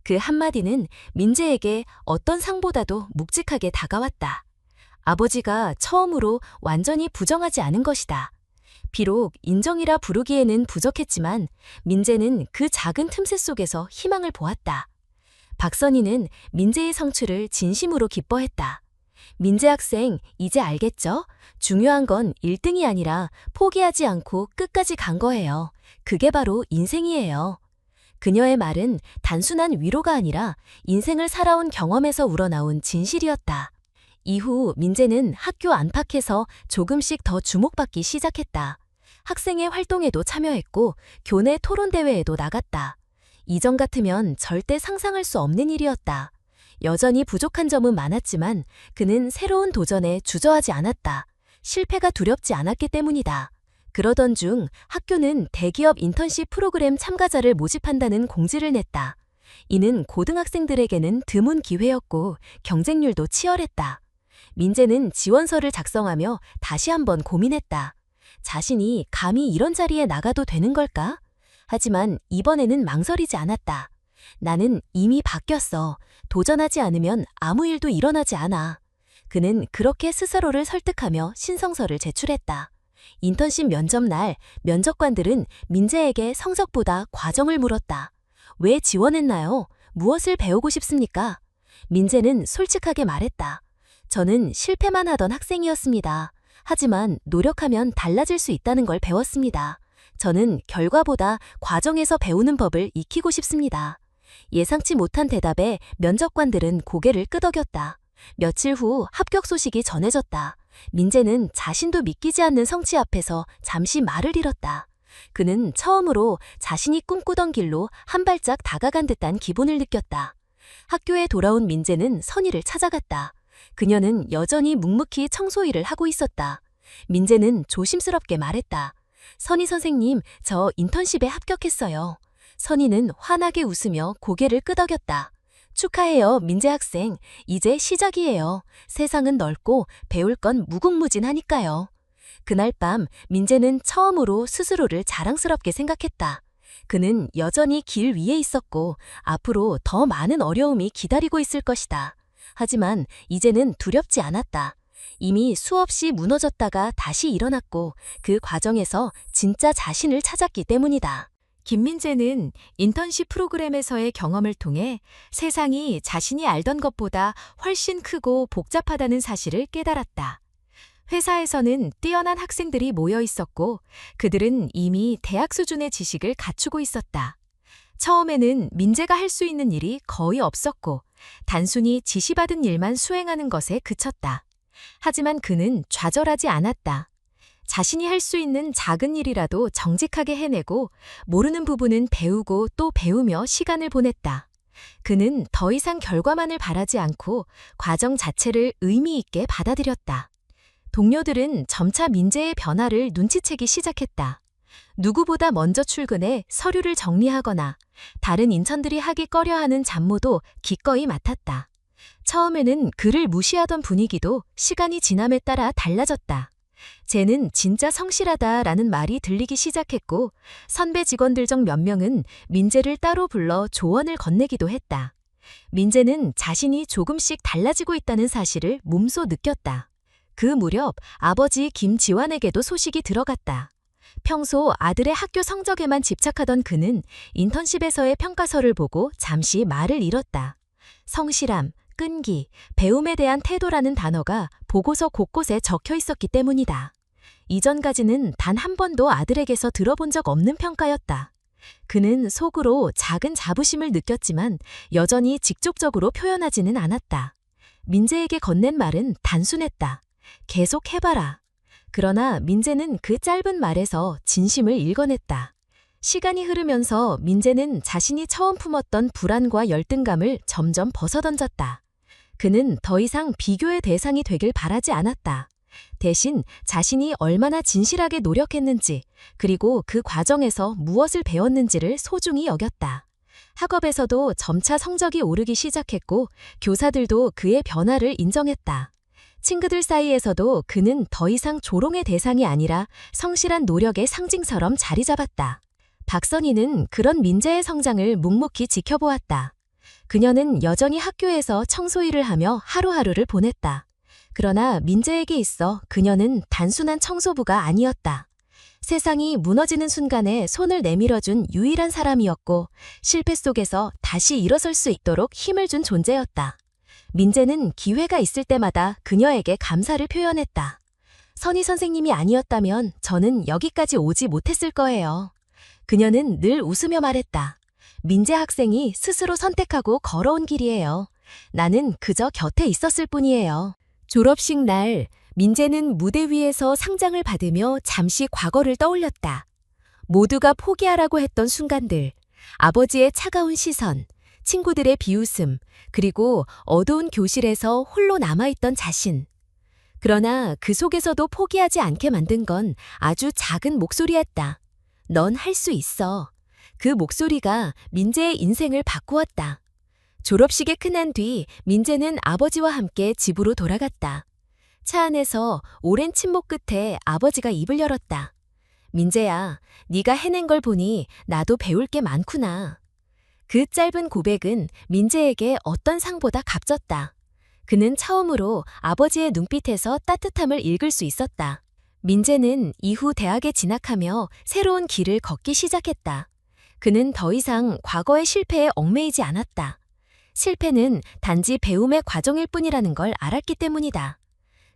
그 한마디는 민재에게 어떤 상보다도 묵직하게 다가왔다. 아버지가 처음으로 완전히 부정하지 않은 것이다. 비록 인정이라 부르기에는 부족했지만 민재는 그 작은 틈새 속에서 희망을 보았다. 박선희는 민재의 성취를 진심으로 기뻐했다. 민재 학생, 이제 알겠죠? 중요한 건 1등이 아니라 포기하지 않고 끝까지 간 거예요. 그게 바로 인생이에요. 그녀의 말은 단순한 위로가 아니라 인생을 살아온 경험에서 우러나온 진실이었다. 이후 민재는 학교 안팎에서 조금씩 더 주목받기 시작했다. 학생회 활동에도 참여했고 교내 토론대회에도 나갔다. 이전 같으면 절대 상상할 수 없는 일이었다. 여전히 부족한 점은 많았지만 그는 새로운 도전에 주저하지 않았다. 실패가 두렵지 않았기 때문이다. 그러던 중 학교는 대기업 인턴십 프로그램 참가자를 모집한다는 공지를 냈다. 이는 고등학생들에게는 드문 기회였고 경쟁률도 치열했다. 민재는 지원서를 작성하며 다시 한번 고민했다. 자신이 감히 이런 자리에 나가도 되는 걸까? 하지만 이번에는 망설이지 않았다. 나는 이미 바뀌었어. 도전하지 않으면 아무 일도 일어나지 않아. 그는 그렇게 스스로를 설득하며 신청서를 제출했다. 인턴십 면접 날 면접관들은 민재에게 성적보다 과정을 물었다. 왜 지원했나요? 무엇을 배우고 싶습니까? 민재는 솔직하게 말했다. 저는 실패만 하던 학생이었습니다. 하지만 노력하면 달라질 수 있다는 걸 배웠습니다. 저는 결과보다 과정에서 배우는 법을 익히고 싶습니다. 예상치 못한 대답에 면접관들은 고개를 끄덕였다. 며칠 후 합격 소식이 전해졌다. 민재는 자신도 믿기지 않는 성취 앞에서 잠시 말을 잃었다. 그는 처음으로 자신이 꿈꾸던 길로 한 발짝 다가간 듯한 기분을 느꼈다. 학교에 돌아온 민재는 선희를 찾아갔다. 그녀는 여전히 묵묵히 청소 일을 하고 있었다. 민재는 조심스럽게 말했다. 선희 선생님, 저 인턴십에 합격했어요. 선희는 환하게 웃으며 고개를 끄덕였다. 축하해요, 민재 학생. 이제 시작이에요. 세상은 넓고 배울 건 무궁무진하니까요. 그날 밤 민재는 처음으로 스스로를 자랑스럽게 생각했다. 그는 여전히 길 위에 있었고 앞으로 더 많은 어려움이 기다리고 있을 것이다. 하지만 이제는 두렵지 않았다. 이미 수없이 무너졌다가 다시 일어났고 그 과정에서 진짜 자신을 찾았기 때문이다. 김민재는 인턴십 프로그램에서의 경험을 통해 세상이 자신이 알던 것보다 훨씬 크고 복잡하다는 사실을 깨달았다. 회사에서는 뛰어난 학생들이 모여 있었고 그들은 이미 대학 수준의 지식을 갖추고 있었다. 처음에는 민재가 할 수 있는 일이 거의 없었고 단순히 지시받은 일만 수행하는 것에 그쳤다. 하지만 그는 좌절하지 않았다. 자신이 할 수 있는 작은 일이라도 정직하게 해내고 모르는 부분은 배우고 또 배우며 시간을 보냈다. 그는 더 이상 결과만을 바라지 않고 과정 자체를 의미 있게 받아들였다. 동료들은 점차 민재의 변화를 눈치채기 시작했다. 누구보다 먼저 출근해 서류를 정리하거나 다른 인턴들이 하기 꺼려하는 잡무도 기꺼이 맡았다. 처음에는 그를 무시하던 분위기도 시간이 지남에 따라 달라졌다. 쟤는 진짜 성실하다라는 말이 들리기 시작했고 선배 직원들 중 몇 명은 민재를 따로 불러 조언을 건네기도 했다. 민재는 자신이 조금씩 달라지고 있다는 사실을 몸소 느꼈다. 그 무렵 아버지 김지환에게도 소식이 들어갔다. 평소 아들의 학교 성적에만 집착하던 그는 인턴십에서의 평가서를 보고 잠시 말을 잃었다. 성실함, 끈기, 배움에 대한 태도라는 단어가 보고서 곳곳에 적혀 있었기 때문이다. 이전까지는 단 한 번도 아들에게서 들어본 적 없는 평가였다. 그는 속으로 작은 자부심을 느꼈지만 여전히 직접적으로 표현하지는 않았다. 민재에게 건넨 말은 단순했다. 계속 해봐라. 그러나 민재는 그 짧은 말에서 진심을 읽어냈다. 시간이 흐르면서 민재는 자신이 처음 품었던 불안과 열등감을 점점 벗어던졌다. 그는 더 이상 비교의 대상이 되길 바라지 않았다. 대신 자신이 얼마나 진실하게 노력했는지, 그리고 그 과정에서 무엇을 배웠는지를 소중히 여겼다. 학업에서도 점차 성적이 오르기 시작했고 교사들도 그의 변화를 인정했다. 친구들 사이에서도 그는 더 이상 조롱의 대상이 아니라 성실한 노력의 상징처럼 자리 잡았다. 박선희는 그런 민재의 성장을 묵묵히 지켜보았다. 그녀는 여전히 학교에서 청소일을 하며 하루하루를 보냈다. 그러나 민재에게 있어 그녀는 단순한 청소부가 아니었다. 세상이 무너지는 순간에 손을 내밀어준 유일한 사람이었고 실패 속에서 다시 일어설 수 있도록 힘을 준 존재였다. 민재는 기회가 있을 때마다 그녀에게 감사를 표현했다. 선희 선생님이 아니었다면 저는 여기까지 오지 못했을 거예요. 그녀는 늘 웃으며 말했다. 민재 학생이 스스로 선택하고 걸어온 길이에요. 나는 그저 곁에 있었을 뿐이에요. 졸업식 날, 민재는 무대 위에서 상장을 받으며 잠시 과거를 떠올렸다. 모두가 포기하라고 했던 순간들, 아버지의 차가운 시선, 친구들의 비웃음, 그리고 어두운 교실에서 홀로 남아있던 자신. 그러나 그 속에서도 포기하지 않게 만든 건 아주 작은 목소리였다. 넌 할 수 있어. 그 목소리가 민재의 인생을 바꾸었다. 졸업식이 끝난 뒤 민재는 아버지와 함께 집으로 돌아갔다. 차 안에서 오랜 침묵 끝에 아버지가 입을 열었다. 민재야, 네가 해낸 걸 보니 나도 배울 게 많구나. 그 짧은 고백은 민재에게 어떤 상보다 값졌다. 그는 처음으로 아버지의 눈빛에서 따뜻함을 읽을 수 있었다. 민재는 이후 대학에 진학하며 새로운 길을 걷기 시작했다. 그는 더 이상 과거의 실패에 얽매이지 않았다. 실패는 단지 배움의 과정일 뿐이라는 걸 알았기 때문이다.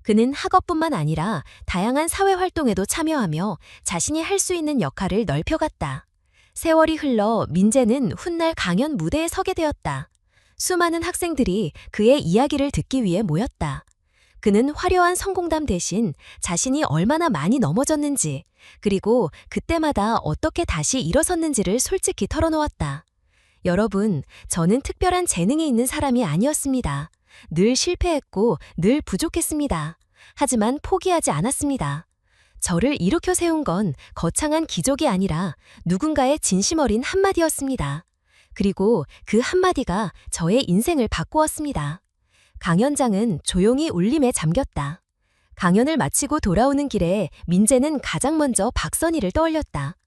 그는 학업뿐만 아니라 다양한 사회활동에도 참여하며 자신이 할 수 있는 역할을 넓혀갔다. 세월이 흘러 민재는 훗날 강연 무대에 서게 되었다. 수많은 학생들이 그의 이야기를 듣기 위해 모였다. 그는 화려한 성공담 대신 자신이 얼마나 많이 넘어졌는지, 그리고 그때마다 어떻게 다시 일어섰는지를 솔직히 털어놓았다. 여러분, 저는 특별한 재능이 있는 사람이 아니었습니다. 늘 실패했고 늘 부족했습니다. 하지만 포기하지 않았습니다. 저를 일으켜 세운 건 거창한 기적이 아니라 누군가의 진심 어린 한마디였습니다. 그리고 그 한마디가 저의 인생을 바꾸었습니다. 강연장은 조용히 울림에 잠겼다. 강연을 마치고 돌아오는 길에 민재는 가장 먼저 박선희를 떠올렸다.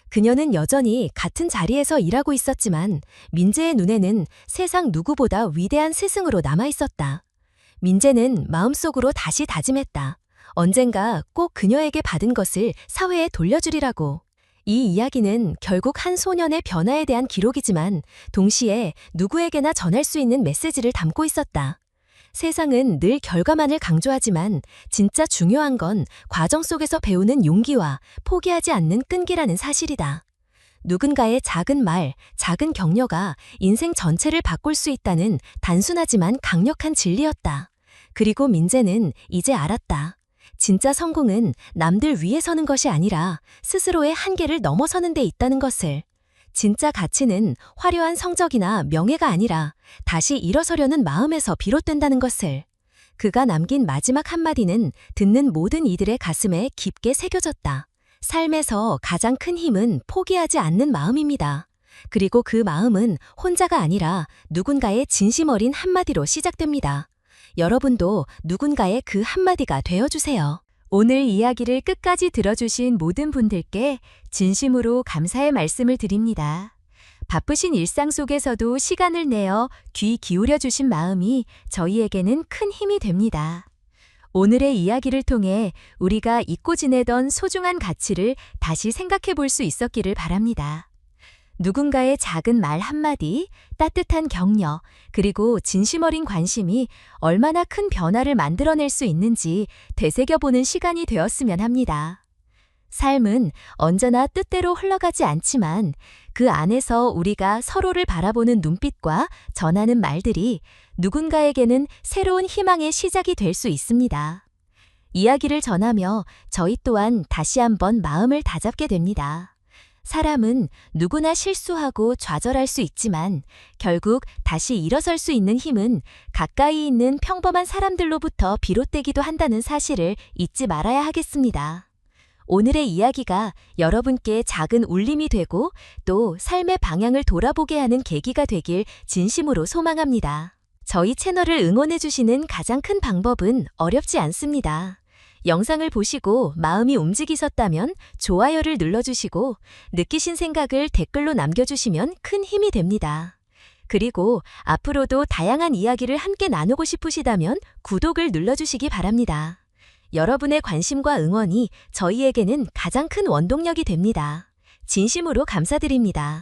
그녀는 여전히 같은 자리에서 일하고 있었지만 민재의 눈에는 세상 누구보다 위대한 스승으로 남아있었다. 민재는 마음속으로 다시 다짐했다. 언젠가 꼭 그녀에게 받은 것을 사회에 돌려주리라고. 이 이야기는 결국 한 소년의 변화에 대한 기록이지만 동시에 누구에게나 전할 수 있는 메시지를 담고 있었다. 세상은 늘 결과만을 강조하지만 진짜 중요한 건 과정 속에서 배우는 용기와 포기하지 않는 끈기라는 사실이다. 누군가의 작은 말, 작은 격려가 인생 전체를 바꿀 수 있다는 단순하지만 강력한 진리였다. 그리고 민재는 이제 알았다. 진짜 성공은 남들 위에 서는 것이 아니라 스스로의 한계를 넘어서는 데 있다는 것을. 진짜 가치는 화려한 성적이나 명예가 아니라 다시 일어서려는 마음에서 비롯된다는 것을. 그가 남긴 마지막 한마디는 듣는 모든 이들의 가슴에 깊게 새겨졌다. 삶에서 가장 큰 힘은 포기하지 않는 마음입니다. 그리고 그 마음은 혼자가 아니라 누군가의 진심 어린 한마디로 시작됩니다. 여러분도 누군가의 그 한마디가 되어주세요. 오늘 이야기를 끝까지 들어주신 모든 분들께 진심으로 감사의 말씀을 드립니다. 바쁘신 일상 속에서도 시간을 내어 귀 기울여 주신 마음이 저희에게는 큰 힘이 됩니다. 오늘의 이야기를 통해 우리가 잊고 지내던 소중한 가치를 다시 생각해 볼 수 있었기를 바랍니다. 누군가의 작은 말 한마디, 따뜻한 격려, 그리고 진심 어린 관심이 얼마나 큰 변화를 만들어낼 수 있는지 되새겨보는 시간이 되었으면 합니다. 삶은 언제나 뜻대로 흘러가지 않지만 그 안에서 우리가 서로를 바라보는 눈빛과 전하는 말들이 누군가에게는 새로운 희망의 시작이 될 수 있습니다. 이야기를 전하며 저희 또한 다시 한번 마음을 다잡게 됩니다. 사람은 누구나 실수하고 좌절할 수 있지만 결국 다시 일어설 수 있는 힘은 가까이 있는 평범한 사람들로부터 비롯되기도 한다는 사실을 잊지 말아야 하겠습니다. 오늘의 이야기가 여러분께 작은 울림이 되고 또 삶의 방향을 돌아보게 하는 계기가 되길 진심으로 소망합니다. 저희 채널을 응원해주시는 가장 큰 방법은 어렵지 않습니다. 영상을 보시고 마음이 움직이셨다면 좋아요를 눌러주시고 느끼신 생각을 댓글로 남겨주시면 큰 힘이 됩니다. 그리고 앞으로도 다양한 이야기를 함께 나누고 싶으시다면 구독을 눌러주시기 바랍니다. 여러분의 관심과 응원이 저희에게는 가장 큰 원동력이 됩니다. 진심으로 감사드립니다.